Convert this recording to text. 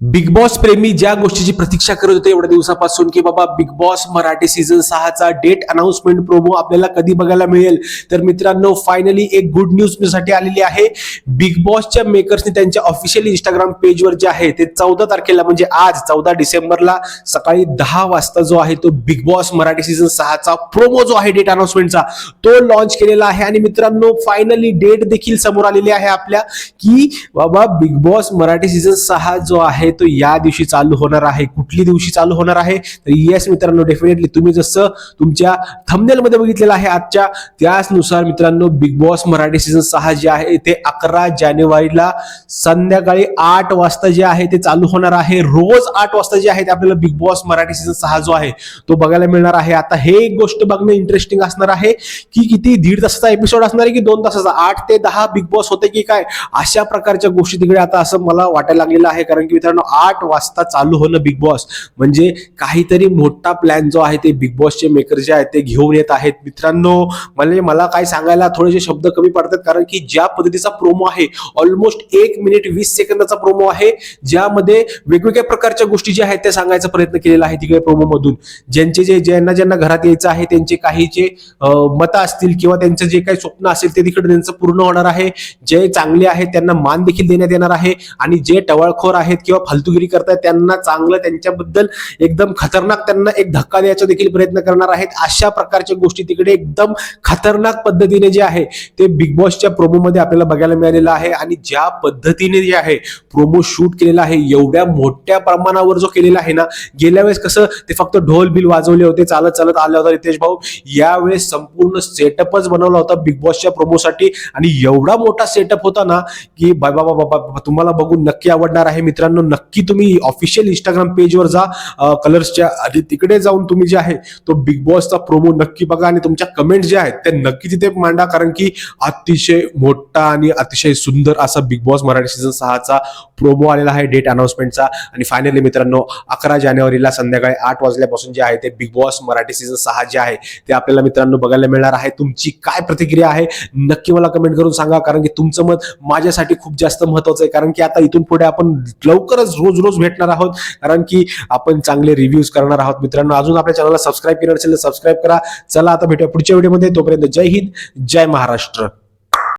Big boss प्रेमी ज्या गोष्टीची प्रतीक्षा करत होते एवढ्या दिवसापासून की बाबा बिग बॉस मराठी सीझन 6 चा डेट अनाउन्समेंट प्रोमो आपल्याला कधी बघायला मिळेल, तर मित्रांनो फायनली एक गुड न्यूज साठी आलेली आहे. बिग बॉसच्या मेकर्सने त्यांच्या ऑफिशियल इंस्टाग्राम पेजवर जे आहे ते 14 तारखेला म्हणजे आज 14 डिसेंबरला सकाळी 10 वाजता जो आहे तो बिग बॉस मराठी सीझन 6 चा प्रोमो जो आहे डेट अनाउन्समेंटचा तो लॉन्च केलेला आहे. आणि मित्रांनो फायनली डेट देखील समोर आलेली आहे आपल्या की बाबा बिग बॉस मराठी सीझन 6 जो आहे तो या दिवशी चालू होणार आहे. कुठली दिवशी चालू होणार आहे तर येस मित्रांनो, डेफिनेटली तुम्ही जसं तुमच्या थंबनेल मध्ये बघितलेलं आहे आजच्या त्याचनुसार मित्रांनो बिग बॉस मराठी सीझन 6 जे आहे ते 11 जानेवारीला संध्याकाळी 8 वाजता जे आहे ते चालू होणार आहे. रोज 8 वाजता जे आहे ते आपल्याला बिग बॉस मराठी सीझन 6 जो आहे तो बघायला मिळणार आहे. आता हे एक गोष्ट बघणं इंटरेस्टिंग असणार आहे की किती 1.5 तासाचा एपिसोड असणार आहे की 2 तासाचा, 8 ते 10 बिग बॉस होते की काय, अशा प्रकारच्या गोष्टी तिकडे आता असं मला वाटायला लागलेलं आहे. कारण की मित्रांनो 8 वाजता चालू होणं बिग बॉस म्हणजे काहीतरी मोठा प्लॅन जो आहे ते बिग बॉसचे मेकर जे आहेत ते घेऊन येत आहेत. मित्रांनो म्हणजे मला काय सांगायला थोडेसे शब्द कमी पडतात, कारण की ज्या पद्धतीचा प्रोमो आहे ऑलमोस्ट 1 मिनिट 20 सेकंदाचा प्रोमो आहे, ज्यामध्ये वेगवेगळ्या प्रकारच्या गोष्टी ज्या आहेत त्या सांगायचा प्रयत्न केलेला आहे तिकडे प्रोमो मधून. ज्यांना घरात यायचं आहे त्यांचे काही जे मतं असतील किंवा त्यांचं जे काही स्वप्न असेल ते तिकडे त्यांचं पूर्ण होणार आहे. जे चांगले आहेत त्यांना मान देखील देण्यात येणार आहे आणि जे टवाळखोर आहेत किंवा फालतूगिरी करतायत त्यांना चांगलं त्यांच्याबद्दल एकदम खतरनाक त्यांना एक धक्का द्यायचा देखील प्रयत्न करणार आहेत. अशा प्रकारच्या गोष्टी तिकडे एकदम खतरनाक पद्धतीने जे आहे ते बिग बॉसच्या प्रोमो मध्ये आपल्याला बघायला मिळालेलं आहे. आणि ज्या पद्धतीने जे आहे प्रोमो शूट केलेला आहे एवढ्या मोठ्या प्रमाणावर जो केलेला आहे ना, गेल्या वेळेस कसं ते फक्त ढोल बिल वाजवले होते, चालत चालत आला होता रितेश भाऊ, यावेळेस संपूर्ण सेटअपच बनवला होता बिग बॉसच्या प्रोमोसाठी. आणि एवढा मोठा सेटअप होता ना की बाबा बाबा तुम्हाला बघून नक्की आवडणार आहे. मित्रांनो नक्की तुम्ही ऑफिशियल इंस्टाग्राम पेजवर जा कलर्सच्या, आणि तिकडे जाऊन तुम्ही जे आहे तो बिग बॉसचा प्रोमो नक्की बघा आणि तुमच्या कमेंट जे आहेत ते नक्की तिथे मांडा, कारण की अतिशय मोठा आणि अतिशय सुंदर असा बिग बॉस मराठी सीझन 6 चा प्रोमो आलेला आहे डेट अनाउन्समेंटचा. आणि फायनली मित्रांनो 11 जानेवारीला संध्याकाळी 8 वाजल्यापासून जे आहे ते बिग बॉस मराठी सीझन 6 जे आहे ते आपल्याला मित्रांनो बघायला मिळणार आहे. तुमची काय प्रतिक्रिया आहे नक्की मला कमेंट करून सांगा, कारण की तुमचं मत माझ्यासाठी खूप जास्त महत्वाचं आहे. कारण की आता इथून पुढे आपण लवकरच रोज भेटणार आहोत, कारण की आपण चांगले रिव्ह्यूज करणार आहोत. मित्रांनो अजून आपल्या चॅनलला सबस्क्राईब केलं नसेल तर सबस्क्राईब करा. चला आता भेटूया पुढच्या व्हिडिओमध्ये, तोपर्यंत जय हिंद जय महाराष्ट्र.